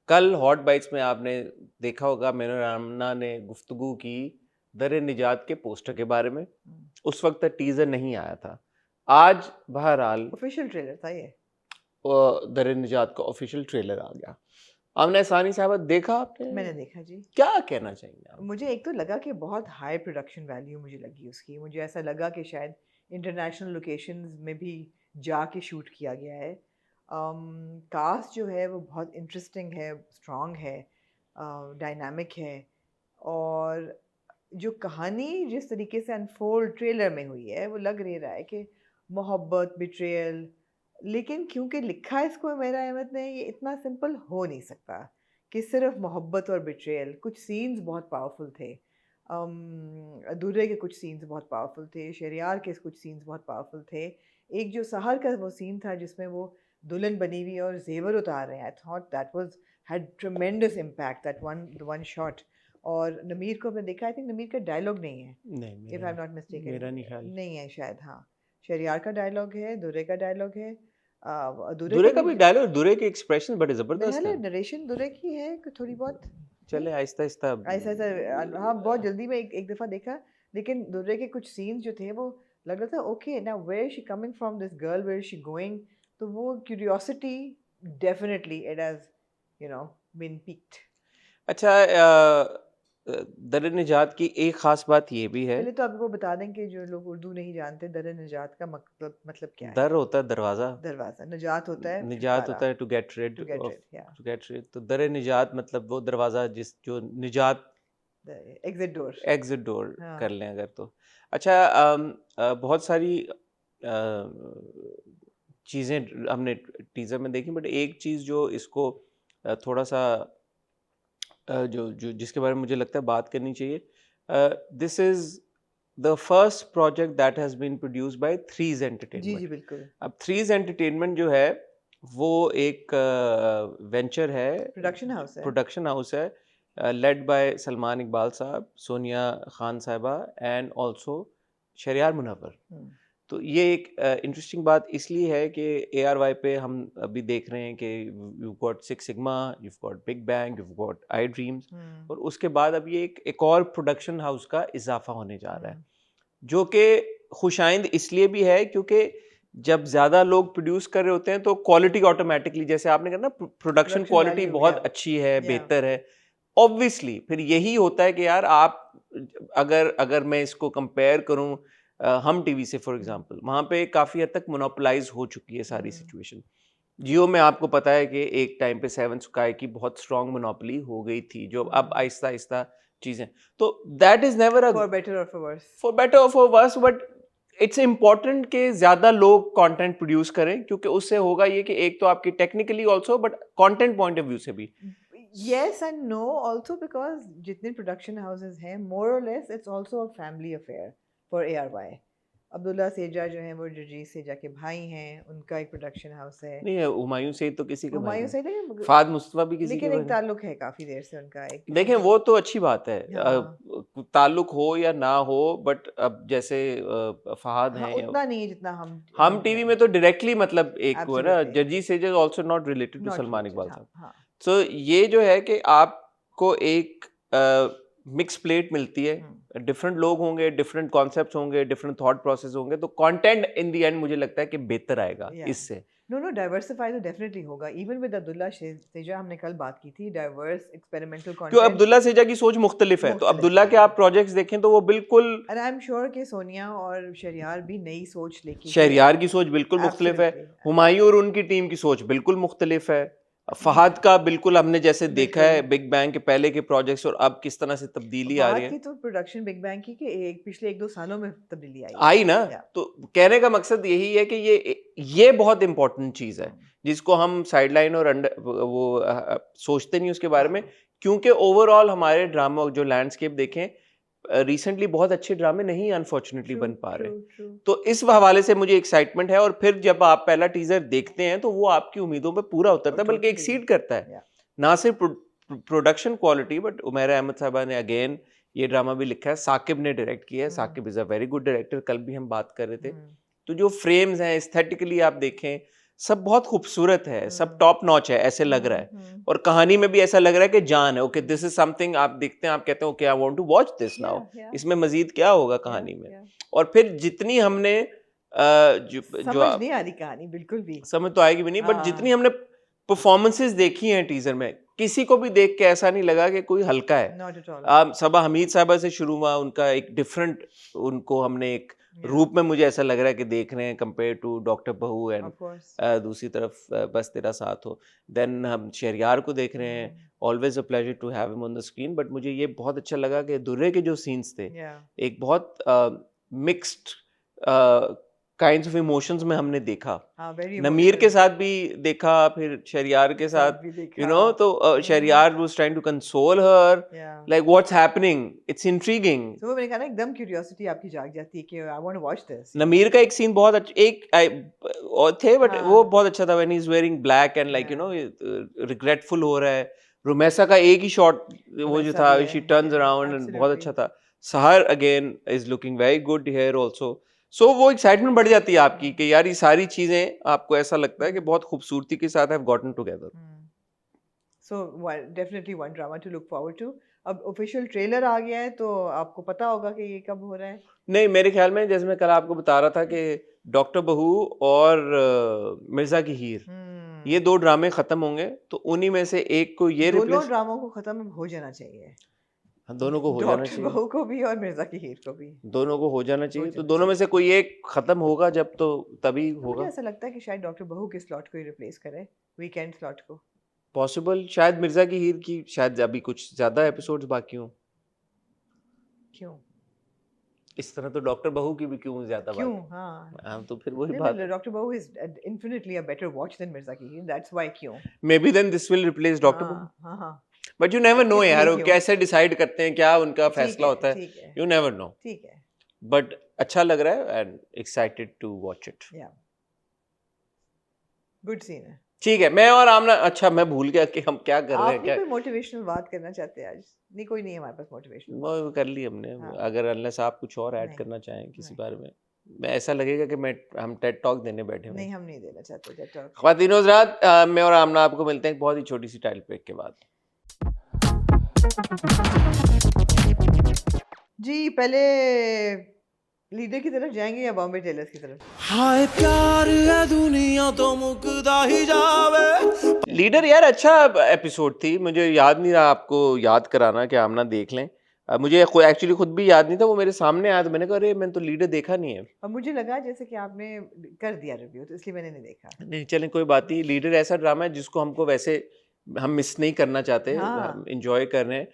कल hot bytes में आपने देखा होगा मेनोरामना ने गुफ्तगू की दर निजात के पोस्टर के बारे में। उस वक्त तक टीजर नहीं आया था। आज बहरहाल ऑफिशियल ट्रेलर था ये। दर निजात का ऑफिशियल ट्रेलर आ गया। आमना सानी साहब देखा आपने? मैंने देखा जी। क्या कहना चाहेंगे आप? मुझे एक तो लगा कि बहुत हाई प्रोडक्शन वैल्यू मुझे लगी उसकी। मुझे ऐसा लगा कि शायद इंटरनेशनल लोकेशंस में भी जाके शूट किया गया है। कास्ट जो है वो बहुत इंटरेस्टिंग है, स्ट्रॉन्ग है, डायनामिक है। और जो कहानी जिस तरीके से अनफोल्ड ट्रेलर में हुई है वो लग रहा है कि मोहब्बत, बिट्रेयल। लेकिन क्योंकि लिखा इसको मेरा अहमद ने, ये इतना सिंपल हो नहीं सकता कि सिर्फ मोहब्बत और बिट्रेयल। कुछ सीन्स बहुत पावरफुल थे। अधूरे के कुछ सीन्स बहुत पावरफुल थे, शहरयार के कुछ सीन्स बहुत पावरफुल थे। एक जो सहर का वो सीन था जिसमें वो दुल्हन बनी हुई और जेवर उतार रहे हैं, I thought that was had ट्रेमेंडस impact, that one shot. और नमीर को आपने देखा, आई थिंक नमीर का डायलॉग नहीं है, नहीं, if I am not mistaken. मेरा नहीं ख्याल। नहीं है शायद, हाँ। शहरयार का डायलॉग है, दुर्रे का डायलॉग है। दुर्रे दुरे का का भी भी डायलॉग, दुरे के एक्सप्रेशन बड़े मेरे ख्याल जबरदस्त है हैं। नरेशन दुर्रे की है थोड़ी बहुत। नहीं, चले आहिस्ता आहिस्ता। ऐसा ऐसा हाँ, बहुत जल्दी में एक दफ़ा देखा। लेकिन दुर्रे के कुछ सीन्स जो थे वो लग रहा था ओके ना, where is she coming from, this girl, where is she going. तो वो curiosity definitely it has you know been piqued. अच्छा, दर निजात की एक खास बात ये भी है। पहले तो आपको बता दें कि जो लोग उर्दू नहीं जानते, दर निजात का मतलब क्या है। दर होता है दरवाजा, दरवाज़ा, निजात होता है निजात छुटकारा, होता है to get rid to get of, it, या टू गेट रिड। तो दर निजात मतलब वो दरवाजा जिस जो निजात, एग्जिट डोर। एग्जिट डोर हाँ। कर लें अगर तो। अच्छा, बहुत सारी चीज़ें हमने टीज़र में देखी, बट एक चीज़ जो इसको थोड़ा सा जो जो जिसके बारे में मुझे लगता है बात करनी चाहिए, this is the first project that has been produced by threes G G entertainment. बिल्कुल। अब थ्रीज एंटरटेनमेंट जो है वो एक वेंचर है, प्रोडक्शन हाउस है। प्रोडक्शन हाउस है, लेड बाय सलमान इकबाल साहब, सोनिया खान साहिबा एंड ऑल्सो शरियार मुनव्वर। हम्म। तो ये एक इंटरेस्टिंग बात इसलिए है कि ARY पे हम अभी देख रहे हैं कि you got six sigma, you got big bang, you got I dreams, hmm. और उसके बाद अब ये एक और प्रोडक्शन हाउस का इजाफा होने जा रहा है, हम्म। जो कि खुशाइंद इसलिए भी है क्योंकि जब ज्यादा लोग प्रोड्यूस कर रहे होते हैं तो क्वालिटी ऑटोमेटिकली, जैसे आपने कहा ना, प्रोडक्शन प्रोडक्शन क्वालिटी वैल्यू, या बहुत अच्छी है, या बेहतर है। ऑब्वियसली फिर यही होता है कि यार आप, अगर अगर मैं इसको कंपेयर करूं हम टीवी से फॉर एग्जांपल, वहां पे काफी हद तक मोनोपोलाइज हो चुकी है सारी सिचुएशन। जियो में आपको पता है कि एक टाइम पे सेवन स्काई की बहुत स्ट्रांग मोनोपोली हो गई थी, जो अब आहिस्ता आहिस्ता चीजें, तो that is never a, for better or for worse. For better or for worse, but it's important कि ज्यादा लोग कंटेंट प्रोड्यूस करें, क्योंकि उससे होगा ये कि एक तो आपकी technically also, but content point of view से भी। yes and no also, because जितने प्रोडक्शन हाउसेस हैं more or less it's also a family affair for ARY। Abdullah Seja जो हैं वो जर्जीत सेजा के भाई हैं, उनका एक प्रोडक्शन हाउस है। नहीं, हुमायूं से तो किसी के भाई हुमायूं नहीं, से नहीं, फाद मुस्तफा भी किसी के लेकिन भाई एक नहीं। ताल्लुक है काफी देर से उनका, एक किसी देखें के। वो तो अच्छी बात है, हाँ। ताल्लुक हो या ना हो, बट अब जैसे फहाद हाँ, हैं, उतना नहीं है जितना हम टीवी में तो डायरेक्टली, मतलब एक हुआ ना, एब्सोल्युटली जर्जी says also not related to not Salman related. Iqbal हाँ साहब। हाँ। सो ये जो है कि आपको एक मिक्स प्लेट मिलती है, हम्म। डिफरेंट लोग होंगे, डिफरेंट कॉन्सेप्ट्स होंगे, डिफरेंट थॉट प्रोसेस होंगे, तो कंटेंट इन द एंड मुझे लगता है कि बेहतर आएगा या इससे। नो नो, डाइवर्सिफाई तो डेफिनेटली होगा। इवन विद अब्दुल्ला सेजा हमने कल बात की थी, डाइवर्स एक्सपेरिमेंटल क्यों, कंटेंट अब्दुल्ला सेजा की सोच मुख्तलिफ है, तो मुख्तलिफ अब्दुल्ला है। के आप प्रोजेक्ट्स देखें तो वो बिल्कुल, एंड आई एम श्योर कि सोनिया और शहरयार भी नई सोच लेके ही शहरयार की आएंगे। सोच बिल्कुल मुख्तलिफ है, एब्सोल्युटली हुमायूं और एब्सोल्युटली। उनकी टीम की सोच बिल्कुल मुख्तलिफ है, फहद का बिल्कुल हमने जैसे देखा बिल्कुल। है बिग बैंग के पहले के प्रोजेक्ट्स और अब किस तरह से तब्दीली आ रही फहद है। की तो प्रोडक्शन बिग बैंग की कि एक पिछले 1-2 सालों में तब्दीली आई है। आई ना, या तो कहने का मकसद यही है कि ये बहुत इंपॉर्टेंट चीज है, जिसको हम साइडलाइन और अंडर वो सोचते नहीं उसके बारे में, हाँ। क्योंकि ओवरऑल हमारे ड्रामा जो लैंडस्केप देखें, रिसेंटली बहुत अच्छे ड्रामे नहीं अनफॉर्चुनेटली ट्रू बन पा ट्रू रहे। ट्रू। तो इस हवाले से मुझे एक्साइटमेंट है, और फिर जब आप पहला टीजर देखते हैं तो वो आपकी उम्मीदों पे पूरा उतरता है, बल्कि टोटली। एक्सीड करता है। या ना सिर्फ production quality, but Umair Ahmad साहबा ने अगेन ये ड्रामा भी लिखा है, साकिब ने डायरेक्ट किया है, Saqib is a very good director, कल भी हम बात कर रहे थे। तो जो फ्रेम्स हैं एस्थेटिकली आप देखें, सब बहुत खूबसूरत है, सब हम्म टॉप नॉच है, ऐसे लग रहा है। और कहानी में भी ऐसा लग रहा है कि जान है। ओके, दिस इज समथिंग आप देखते हैं, आप कहते हैं okay I want to watch this now, या इसमें मजीद क्या होगा या कहानी में। या और फिर जितनी हमने जो समझ नहीं आ रही कहानी बिल्कुल भी। समझ तो आएगी भी नहीं, बट जितनी हाँ, हमने परफॉर्मेंसेस देखी हैं टीजर में, किसी को भी देख के ऐसा नहीं लगा कि कोई हल्का है। Not at all. Saba Hameed साहबा से शुरू हुआ, उनका एक डिफरेंट, उनको हमने एक या रूप में मुझे ऐसा लग रहा है कि देख रहे हैं कंपेयर टू डॉक्टर बहू एंड ऑफ कोर्स। दूसरी तरफ बस तेरा साथ हो। देन हम शहरियार को देख रहे हैं, always a pleasure to have him on the screen. But मुझे ये बहुत अच्छा लगा कि दुर्रे के जो सीन्स थे, या एक बहुत मिक्स्ड काइंड्स ऑफ इमोशंस में हमने देखा। हाँ, वेरी नमीर के इमोशनल। साथ भी देखा, फिर शहरियार के साथ साथ, भी यू देखा। नो, तो Shahryar was trying to console her, या like what's happening, it's intriguing. तो वो मैंने कहा ना एकदम क्यूरियोसिटी आपकी जाग जाती है कि I want to watch this. Nameer का एक सीन बहुत अच्छा, और थे, बट वो हाँ बहुत अच्छा था, when he is wearing black and like you या नो रिग्रेटफुल हो रहा है। रुमैसा का एक ही शॉट वो जो वैसा था, भी है। शी टर्न्स या अराउंड एंड बहुत एब्सोल्युटली। अच्छा था। Sehar again is looking very good here also. So वो एक्साइटमेंट बढ़ जाती है आपकी कि यार ये सारी चीजें आपको ऐसा लगता है कि बहुत खूबसूरती के साथ have gotten together. So definitely one drama to look forward to. अब ऑफिशियल ट्रेलर आ गया है तो आपको पता होगा कि ये कब हो रहा है। नहीं, मेरे ख्याल में जैसे मैं कल आपको बता रहा था कि डॉक्टर बहू और मिर्जा की हीर, ये हम्म 2 ड्रामे खत्म होंगे, तो उन्हीं में से एक को ये दोनों रिप्लेस, ड्रामों को खत्म हो जाना चाहिए। दोनों को हो जाना डॉक्टर चाहिए, बहू को भी और मिर्जा की हीर को भी दोनों को हो जाना हो चाहिए। तो जाना दोनों में से चाहिए। कोई एक खत्म होगा जब, तो तभी तो मुझे होगा ऐसा लगता है कि शायद डॉक्टर बहू के स्लॉट को ही रिप्लेस करे, वीकेंड स्लॉट को। पॉसिबल। शायद मिर्जा की हीर की शायद अभी कुछ ज्यादा एपिसोड्स बाकी हों। क्यों? इस तरह तो डॉक्टर बहू की भी क्यों ज्यादा क्यों? बाकी। हाँ हाँ, तो फिर वही नहीं, बात but है। Doctor Bahu is infinitely a better watch than Mirza की हीर, that's why। क्यों? May be then this will replace doctor Bahu. हाँ हाँ हाँ। बट यू नेवर नो यार, इसलिए वो क्यों? कैसे डिसाइड करते हैं, क्या उनका ठीक फैसला है होता है, ठीक है यू नेवर नो। ठीक है। बट अच्छा लग रहा है and excited to watch it. या गुड सीन है। ठीक है, मैं और आमना, अच्छा मैं भूल गया कि हम क्या कर रहे आप हैं, नहीं क्या कोई मोटिवेशनल बात करना चाहते आज? नहीं, कोई नहीं है हमारे पास मोटिवेशनल वो बात। कर ली हमने। हाँ अगर अनलेस आप कुछ और ऐड नहीं करना चाहें किसी नहीं बारे में, मैं ऐसा लगेगा कि मैं हम टेड टॉक देने बैठे हुए हैं। नहीं, हम नहीं देना चाहते टेड टॉक। ख्वातीन और हज़रात, मैं और आमना आपको मिलते हैं एक बहुत ही छोटी सी टाइटल ब्रेक के बाद। जी, पहले लीडर की तरफ जाएंगे या बॉम्बे टेलर्स की तरफ? हाय प्यार है दुनिया तो मुकदा ही जावे। लीडर यार अच्छा एपिसोड थी, मुझे याद नहीं रहा आपको याद कराना कि आमना देख लें। मुझे एक्चुअली खुद भी याद नहीं था, वो मेरे सामने आया तो मैंने कहा अरे मैंने तो लीडर देखा नहीं है। और मुझे लगा जैसे कि आपने कर दिया रिव्यू, तो इसलिए मैंने नहीं देखा। नहीं चलें, कोई बात नहीं। लीडर ऐसा ड्रामा है जिसको हमको वैसे हम मिस नहीं करना चाहते, हाँ हम इंजॉय कर रहे हैं।